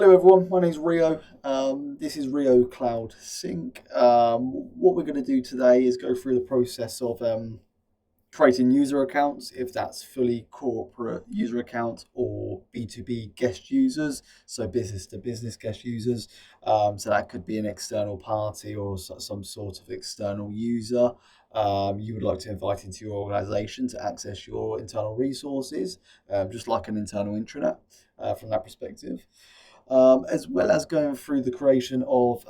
Hello everyone, my name's Rio. This is Rio Cloud Sync. What we're going to do today is go through the process of creating user accounts, if that's fully corporate user accounts or B2B guest users, so business to business guest users. So that could be an external party or some sort of external user you would like to invite into your organization to access your internal resources, just like an internal intranet from that perspective. As well as going through the creation of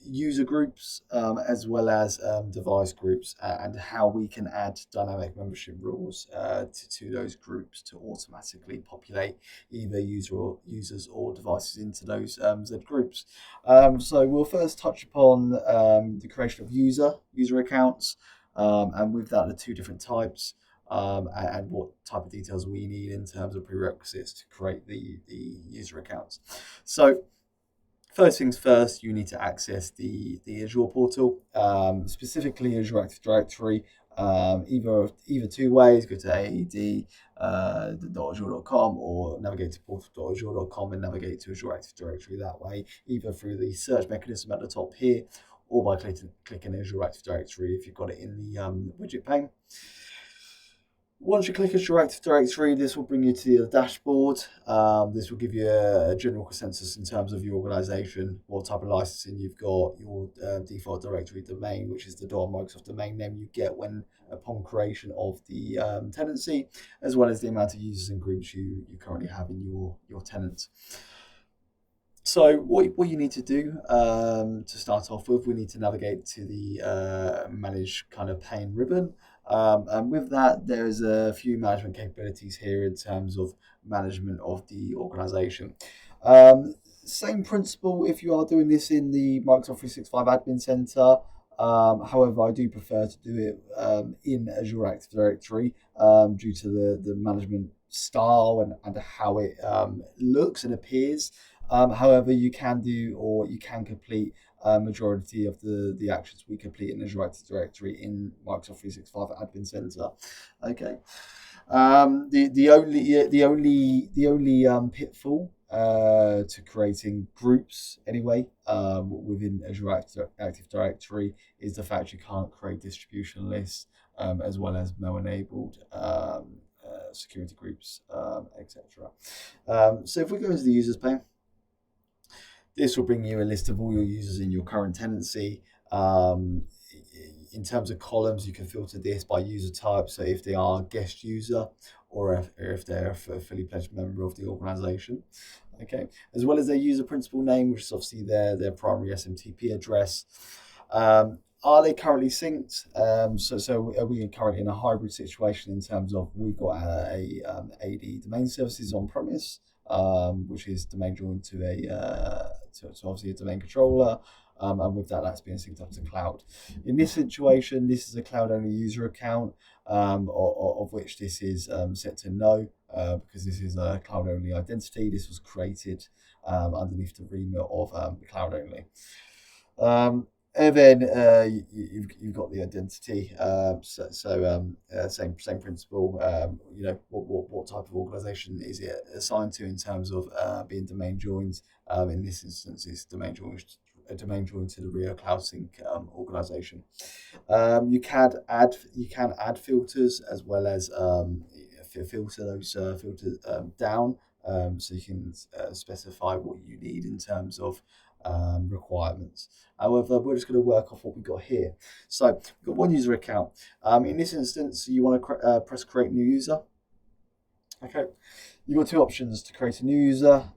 user groups, as well as device groups, and how we can add dynamic membership rules to those groups to automatically populate either users or devices into those Z groups. So we'll first touch upon the creation of user accounts, and with that, the two different types. And what type of details we need in terms of prerequisites to create the user accounts. So first things first, you need to access the Azure portal, specifically Azure Active Directory, either two ways. Go to AAD.azure.com or navigate to portal.azure.com and navigate to Azure Active Directory that way, either through the search mechanism at the top here or by clicking Azure Active Directory if you've got it in the widget pane. Once you click Azure Active Directory, this will bring you to the dashboard. This will give you a general consensus in terms of your organization, what type of licensing you've got, your default directory domain, which is the Microsoft domain name you get upon creation of the tenancy, as well as the amount of users and groups you currently have in your tenants. So what you need to do to start off with, we need to navigate to the manage kind of pane ribbon. And with that, there's a few management capabilities here in terms of management of the organization. Same principle if you are doing this in the Microsoft 365 Admin Center. However, I do prefer to do it in Azure Active Directory due to the management style and how it looks and appears. However, you can complete majority of the actions we complete in Azure Active Directory in Microsoft 365 Admin Center. Okay. The only pitfall to creating groups anyway within Azure Active Directory is the fact you can't create distribution lists as well as mail enabled security groups, etc. So if we go into the users pane, this will bring you a list of all your users in your current tenancy. In terms of columns, you can filter this by user type. So if they are a guest user or if they're a fully pledged member of the organization. Okay, as well as their user principal name, which is obviously their primary SMTP address. Are they currently synced? So are we currently in a hybrid situation in terms of we've got a AD domain services on premise, which is domain joined to obviously a domain controller, and with that, that's being synced up to cloud. In this situation, this is a cloud-only user account, of which this is set to no, because this is a cloud-only identity. This was created underneath the remit of cloud-only. And then you've got the identity. Same principle. What type of organization is it assigned to in terms of being domain joined? In this instance, it's domain joined to the Rio Cloud Sync organization. You can add filters as well as filter those filters down, so you can specify what you need in terms of requirements. However, we're just going to work off what we've got here. So we've got one user account. In this instance, you want to press create new user. Okay, you've got two options to create a new user,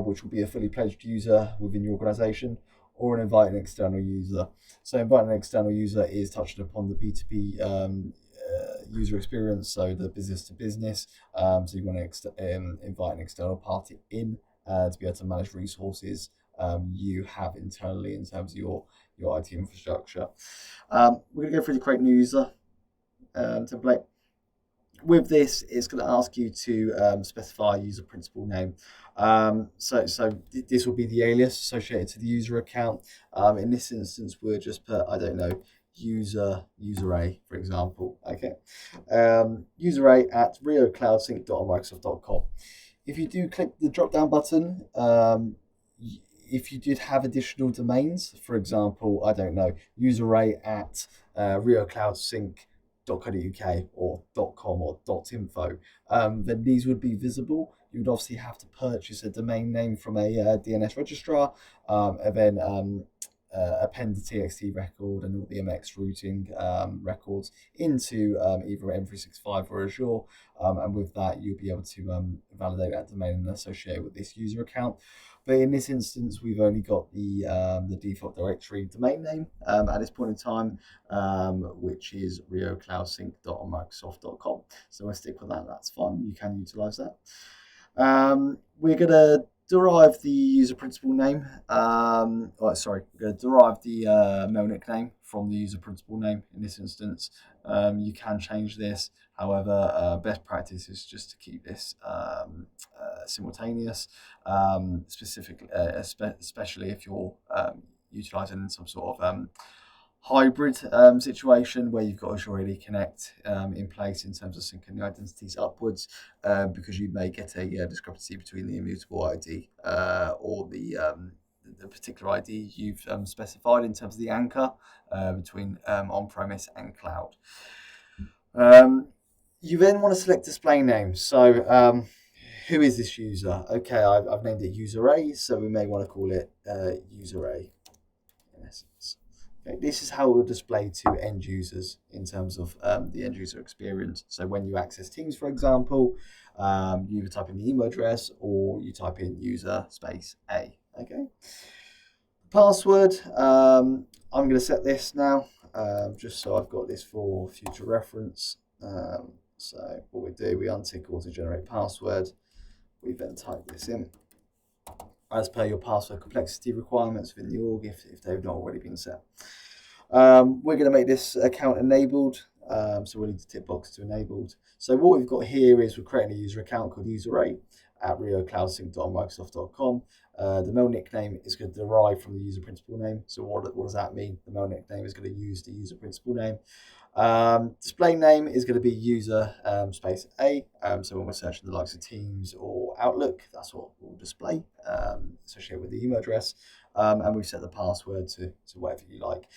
which will be a fully pledged user within your organization, or invite an external user. So inviting an external user is touching upon the B2B user experience, so the business to business. So you want to invite an external party in to be able to manage resources you have internally in terms of your IT infrastructure. We're going to go through the create new user template. With this, it's going to ask you to specify a user principal name. So this will be the alias associated to the user account. In this instance, we'll just put, I don't know, user A, for example. Okay, user A @riocloudsync.microsoft.com. If you do click the drop down button, if you did have additional domains, for example, I don't know, useray at riocloudsync.co.uk or .com or .info, then these would be visible. You would obviously have to purchase a domain name from a DNS registrar, and then append the TXT record and all the MX routing records into either M365 or Azure, and with that you'll be able to validate that domain and associate with this user account. But in this instance, we've only got the default directory domain name at this point in time, which is riocloudsync.microsoft.com. So we'll stick with that. That's fine. You can utilize that. We're going to derive the user principal name. We're going to derive the mail nickname from the user principal name in this instance. You can change this. However, best practice is just to keep this simultaneous, especially if you're utilizing some sort of hybrid situation where you've got Azure AD Connect in place in terms of syncing the identities upwards, because you may get a discrepancy between the immutable ID or the particular ID you've specified in terms of the anchor between on-premise and cloud. You then want to select display name. So who is this user? Okay, I've named it user A, so we may want to call it user A in essence. Okay, this is how it will display to end users in terms of the end user experience. So when you access Teams, for example, you type in the email address or you type in user space A. Okay. Password, I'm going to set this now, just so I've got this for future reference. So what we do, we untick auto generate password. We then type this in as per your password complexity requirements within the org if they've not already been set. We're going to make this account enabled, so we'll need to tick box to enabled. So what we've got here is we're creating a user account called useray at riocloudsync.microsoft.com. The mail nickname is going to derive from the user principal name. So what does that mean? The mail nickname is going to use the user principal name. Display name is going to be user space A. So when we're searching the likes of Teams or Outlook, that's what will display associated with the email address. And we've set the password to whatever you like.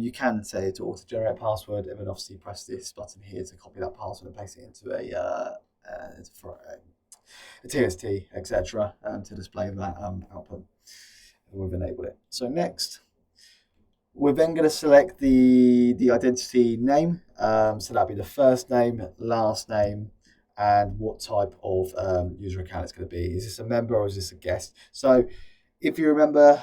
You can say to auto generate password, and then obviously press this button here to copy that password and paste it into a TXT, etc., to display that output. We've enabled it. So next, we're then going to select the identity name. So that'll be the first name, last name, and what type of user account it's going to be. Is this a member or is this a guest? So if you remember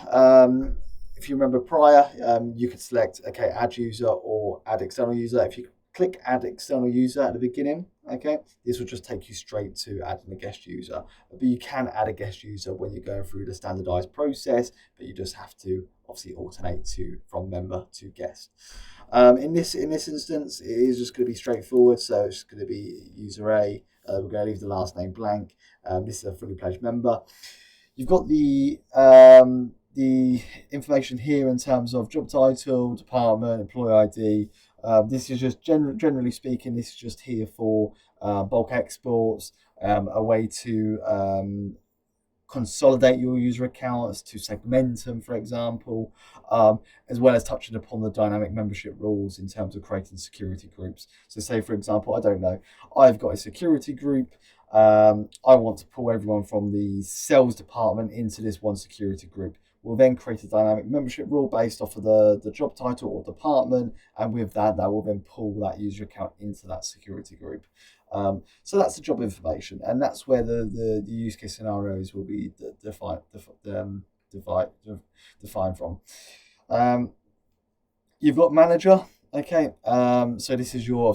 prior, you could select add user or add external user. If you click add external user at the beginning, okay, this will just take you straight to adding a guest user. But you can add a guest user when you're going through the standardized process, but you just have to obviously alternate from member to guest. In this instance, it is just going to be straightforward. So it's just going to be user A. We're going to leave the last name blank. This is a fully pledged member. You've got the information here in terms of job title, department, employee ID. This is just generally speaking, this is just here for bulk exports, a way to consolidate your user accounts, to segment them, for example, as well as touching upon the dynamic membership rules in terms of creating security groups. So say, for example, I don't know, I've got a security group. I want to pull everyone from the sales department into this one security group. We'll then create a dynamic membership rule based off of the job title or department, and with that will then pull that user account into that security group. So that's the job information, and that's where the use case scenarios will be defined from. You've got manager. Okay, so this is your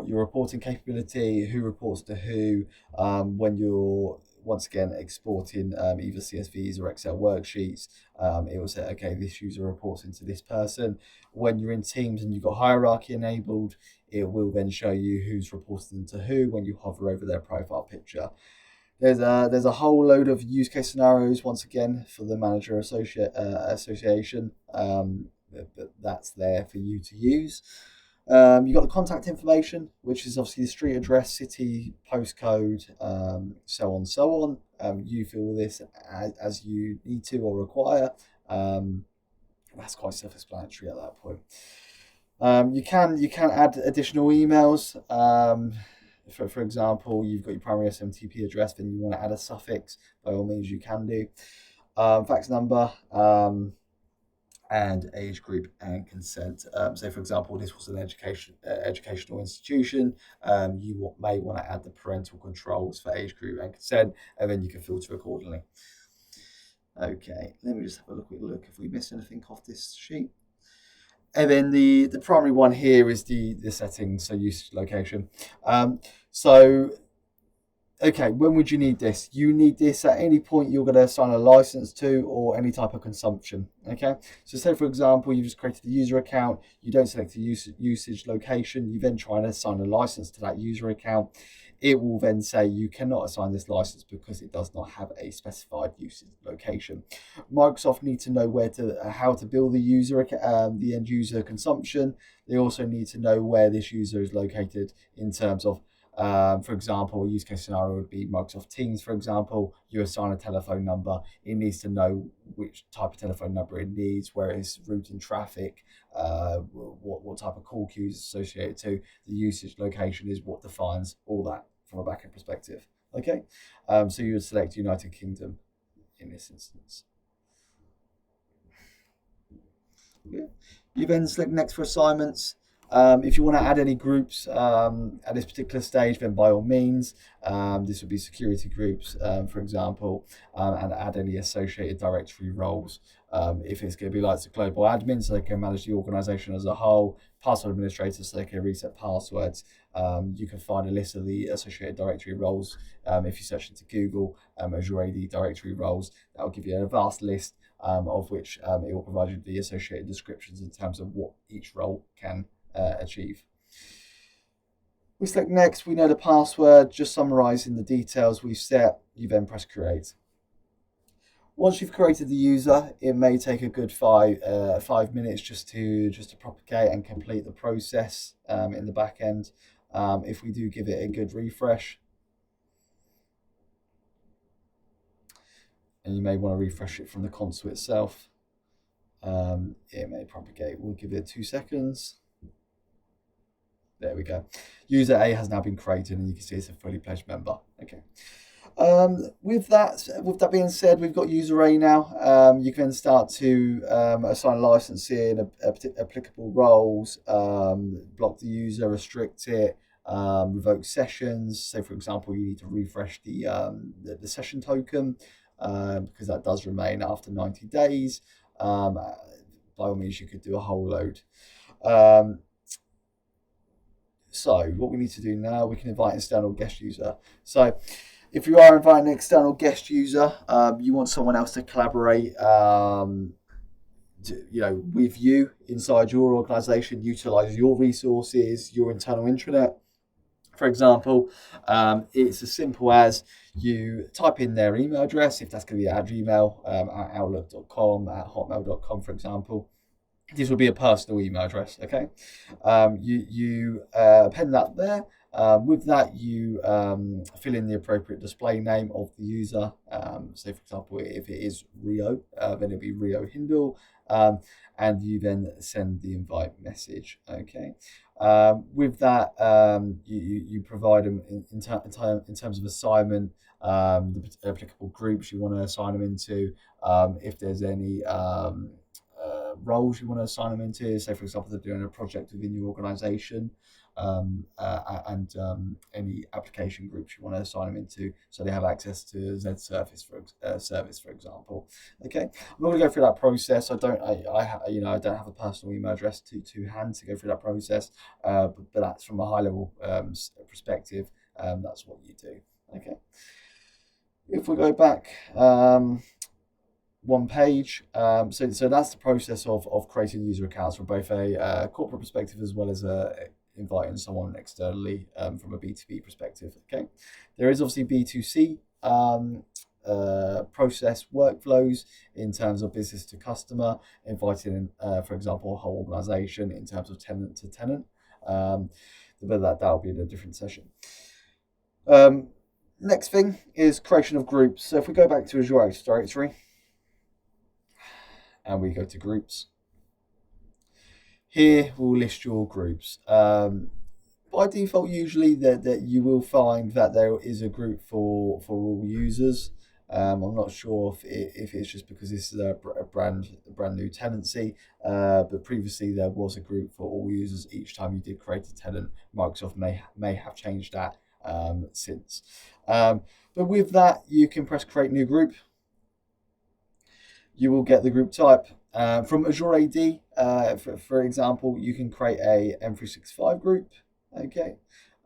reporting capability, who reports to who, when you're once again exporting either CSVs or Excel worksheets. It will say, okay, this user reports into this person. When you're in Teams and you've got hierarchy enabled, it will then show you who's reporting to who when you hover over their profile picture. There's a whole load of use case scenarios once again for the manager association. That's there for you to use. You've got the contact information, which is obviously the street address, city, postcode, so on, so on. You fill this as you need to or require. That's quite self-explanatory at that point. You can add additional emails. For example, you've got your primary SMTP address, then you want to add a suffix. By all means, you can do. Fax number. And age group and consent. So, for example, this was an educational institution. You may want to add the parental controls for age group and consent, and then you can filter accordingly. Okay, let me just have a quick look if we missed anything off this sheet. And then the primary one here is the settings, so usage location. Okay, when would you need this? You need this at any point you're going to assign a license to or any type of consumption. Okay, so say for example, you just created a user account, you don't select the usage location, you then try and assign a license to that user account. It will then say you cannot assign this license because it does not have a specified usage location. Microsoft need to know how to build the end user consumption. They also need to know where this user is located in terms of, for example, a use case scenario would be Microsoft Teams, for example. You assign a telephone number. It needs to know which type of telephone number it needs, where it's routing traffic, what type of call queues associated to. The usage location is what defines all that from a backend perspective. Okay, so you would select United Kingdom in this instance. Yeah. You then select next for assignments. If you want to add any groups at this particular stage, then by all means, this would be security groups, for example, and add any associated directory roles. If it's going to be like the global admin, so they can manage the organization as a whole, password administrators, so they can reset passwords. You can find a list of the associated directory roles. If you search into Google, Azure AD directory roles, that will give you a vast list of which it will provide you the associated descriptions in terms of what each role can achieve. We select next, we know the password, just summarizing the details we've set, you then press create. Once you've created the user, it may take a good 5 minutes just to propagate and complete the process in the back end. If we do give it a good refresh, and you may want to refresh it from the console itself, it may propagate. We'll give it 2 seconds. There we go. User A has now been created, and you can see it's a fully pledged member. Okay. With that being said, we've got user A now. You can start to assign licensing, applicable roles, block the user, restrict it, revoke sessions. So, for example, you need to refresh the session token because that does remain after 90 days. By all means, you could do a whole load. So what we need to do now, we can invite external guest user. So if you are inviting an external guest user, you want someone else to collaborate with you inside your organization, utilize your resources, your internal intranet. For example, it's as simple as you type in their email address, if that's going to be at Gmail, at outlook.com, at hotmail.com, for example. This will be a personal email address, okay? You append that there. With that, you fill in the appropriate display name of the user. So, for example, if it is Rio, then it'll be Rio Hindle. And you then send the invite message, okay? With that, you provide them in terms of assignment, the applicable groups you want to assign them into. If there's any roles you want to assign them into, say for example they're doing a project within your organization, and any application groups you want to assign them into, so they have access to Z service for example. Okay, I'm not going to go through that process. I don't have a personal email address to hand to go through that process, but that's from a high level perspective. That's what you do. Okay, if we go back one page, so that's the process of creating user accounts from both a corporate perspective as well as inviting someone externally from a B2B perspective. Okay, there is obviously B2C process workflows in terms of business to customer, inviting for example a whole organization in terms of tenant to tenant. But that'll be in a different session. Next thing is creation of groups. So if we go back to Azure Active Directory and we go to groups, here we'll list your groups. By default, usually that you will find that there is a group for all users. I'm not sure if it's just because this is a brand new tenancy, but previously there was a group for all users each time you did create a tenant. Microsoft may have changed that since. But with that, you can press create new group. You will get the group type. From Azure AD, for example, you can create a M365 group, okay,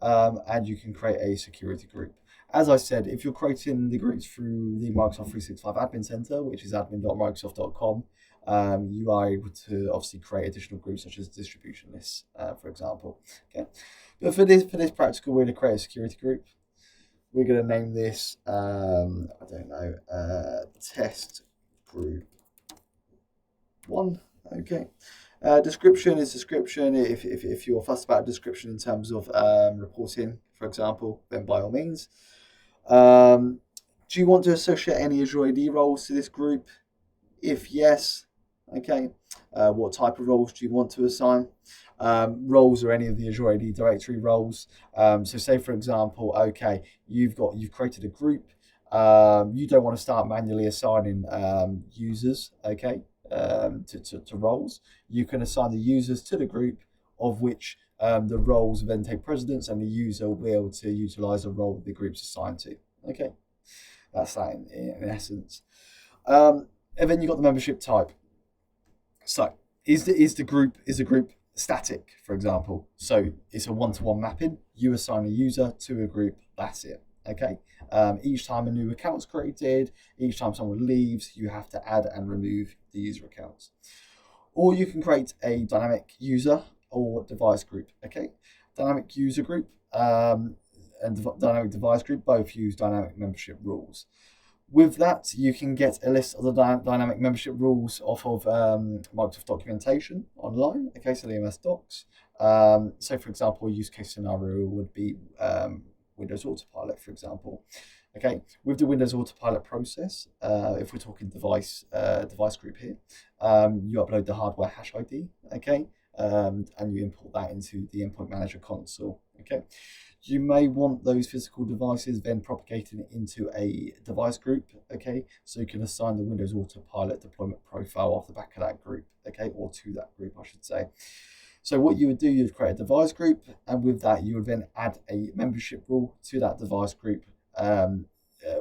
and you can create a security group. As I said, if you're creating the groups through the Microsoft 365 Admin Center, which is admin.microsoft.com, you are able to obviously create additional groups such as distribution lists, for example. Okay, but for this practical, we're going to create a security group. We're going to name this, I don't know, test group 1. Okay. Description is description. If you're fussed about description in terms of reporting, for example, then by all means. Do you want to associate any Azure AD roles to this group? If yes, okay. What type of roles do you want to assign? Roles are any of the Azure AD directory roles. So say for example, okay, you've created a group. You don't want to start manually assigning users, okay, to roles. You can assign the users to the group, of which the roles then take precedence, and the user will be able to utilize a role the group's assigned to. Okay, that's that in essence. And then you've got the membership type. So is the group static, for example? So it's a one-to-one mapping. You assign a user to a group. That's it. Okay. Each time a new account's created, each time someone leaves, you have to add and remove the user accounts. Or you can create a dynamic user or device group. Okay. Dynamic user group and dynamic device group both use dynamic membership rules. With that, you can get a list of the dynamic membership rules off of Microsoft documentation online, okay, so the MS Docs. So, for example, a use case scenario would be Windows Autopilot, for example. Okay, with the Windows Autopilot process, if we're talking device group here, you upload the hardware hash ID, okay, and you import that into the Endpoint Manager console, okay. You may want those physical devices then propagated into a device group, okay? So you can assign the Windows Autopilot deployment profile off the back of that group, okay? Or to that group, I should say. So what you would do, you'd create a device group, and with that, you would then add a membership rule to that device group,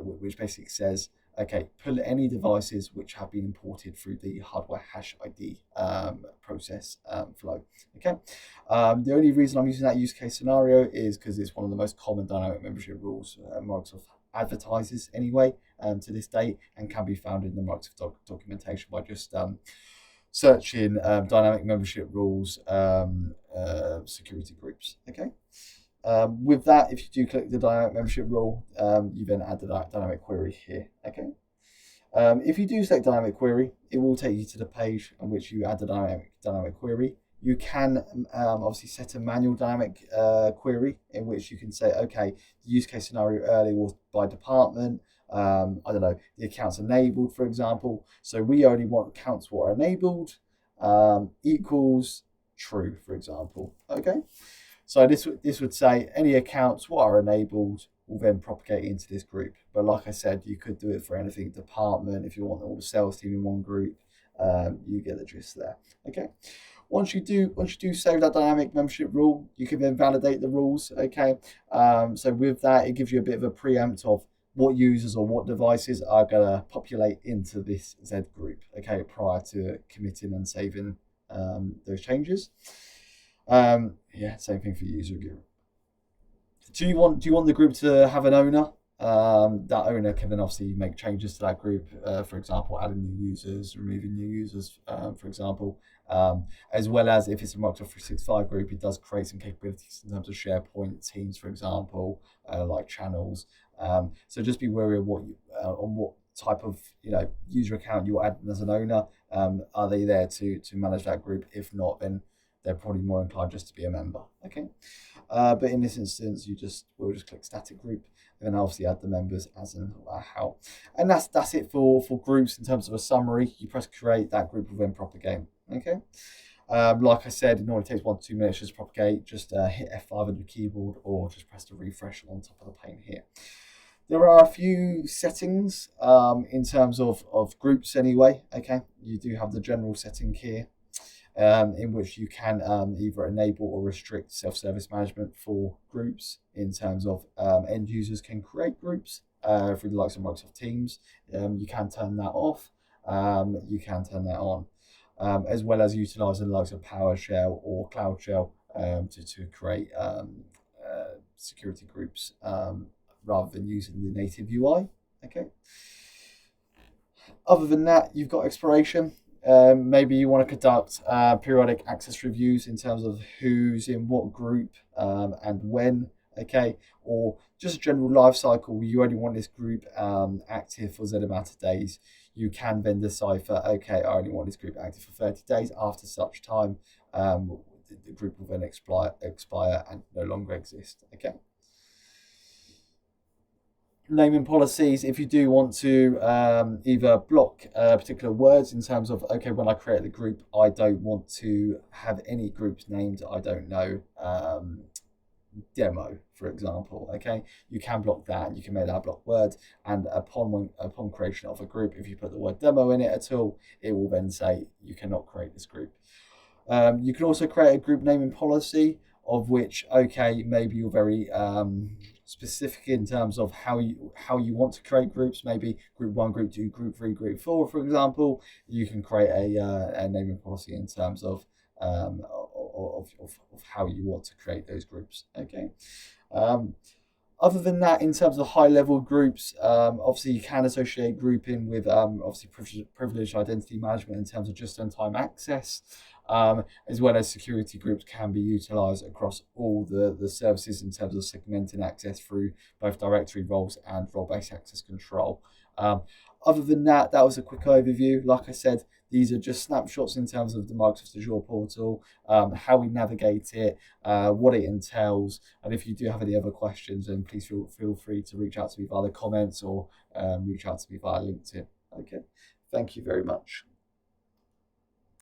which basically says, okay, pull any devices which have been imported through the hardware hash ID process flow. Okay. The only reason I'm using that use case scenario is because it's one of the most common dynamic membership rules Microsoft advertises anyway to this date, and can be found in the Microsoft documentation by just searching dynamic membership rules security groups. Okay. With that, if you do click the dynamic membership rule, you then add the dynamic query here. Okay. If you do select dynamic query, it will take you to the page on which you add the dynamic query. You can obviously set a manual dynamic query in which you can say, okay, the use case scenario earlier was by department. I don't know, the accounts enabled, for example. So we only want accounts what are enabled equals true, for example. Okay. So this would say any accounts what are enabled will then propagate into this group. But like I said, you could do it for anything department. If you want all the sales team in one group, you get the gist there. Okay. Once you do save that dynamic membership rule, you can then validate the rules. Okay. So with that, it gives you a bit of a preempt of what users or what devices are gonna populate into this Z group. Okay, prior to committing and saving those changes. Same thing for user group. Do you want the group to have an owner? That owner can then obviously make changes to that group. For example, adding new users, removing new users, for example. As well as if it's a Microsoft 365 group, it does create some capabilities in terms of SharePoint, Teams, for example, like channels. So just be wary of on what type of user account you're adding as an owner. Are they there to manage that group? If not, then they're probably more inclined just to be a member. Okay, but in this instance, we'll just click static group, and then obviously add the members as and how. And that's it for groups in terms of a summary. You press create, that group will then propagate. Okay. Like I said, it normally takes 1 to 2 minutes just to propagate. Just hit F5 on your keyboard, or just press the refresh on top of the pane here. There are a few settings in terms of groups anyway. Okay, you do have the general setting here, in which you can either enable or restrict self-service management for groups in terms of end users can create groups through the likes of Microsoft Teams. You can turn that off. You can turn that on. As well as utilizing the likes of PowerShell or Cloud Shell to create security groups rather than using the native UI. Okay. Other than that, you've got exploration. Maybe you want to conduct periodic access reviews in terms of who's in what group and when. Okay, or just a general life cycle. You only want this group active for Z amount of days. You can then decipher, okay, I only want this group active for 30 days. After such time, the group will then expire and no longer exist. Okay. Naming policies, if you do want to either block particular words in terms of, okay, when I create the group, I don't want to have any groups named, I don't know, demo, for example. Okay, you can block that. You can make that block word, and upon creation of a group, if you put the word demo in it at all, it will then say you cannot create this group. You can also create a group naming policy, of which, okay, maybe you're very specific in terms of how you want to create groups. Maybe group 1, group 2, group 3, group 4, for example. You can create a naming policy in terms of how you want to create those groups. Okay. Other than that, in terms of high-level groups, obviously you can associate grouping with obviously privileged identity management in terms of just-in-time access, as well as security groups can be utilized across all the services in terms of segmenting access through both directory roles and role-based access control. Other than that, that was a quick overview. Like I said, these are just snapshots in terms of the Microsoft Azure portal, how we navigate it, what it entails. And if you do have any other questions, then please feel free to reach out to me via the comments or reach out to me via LinkedIn. Okay, thank you very much.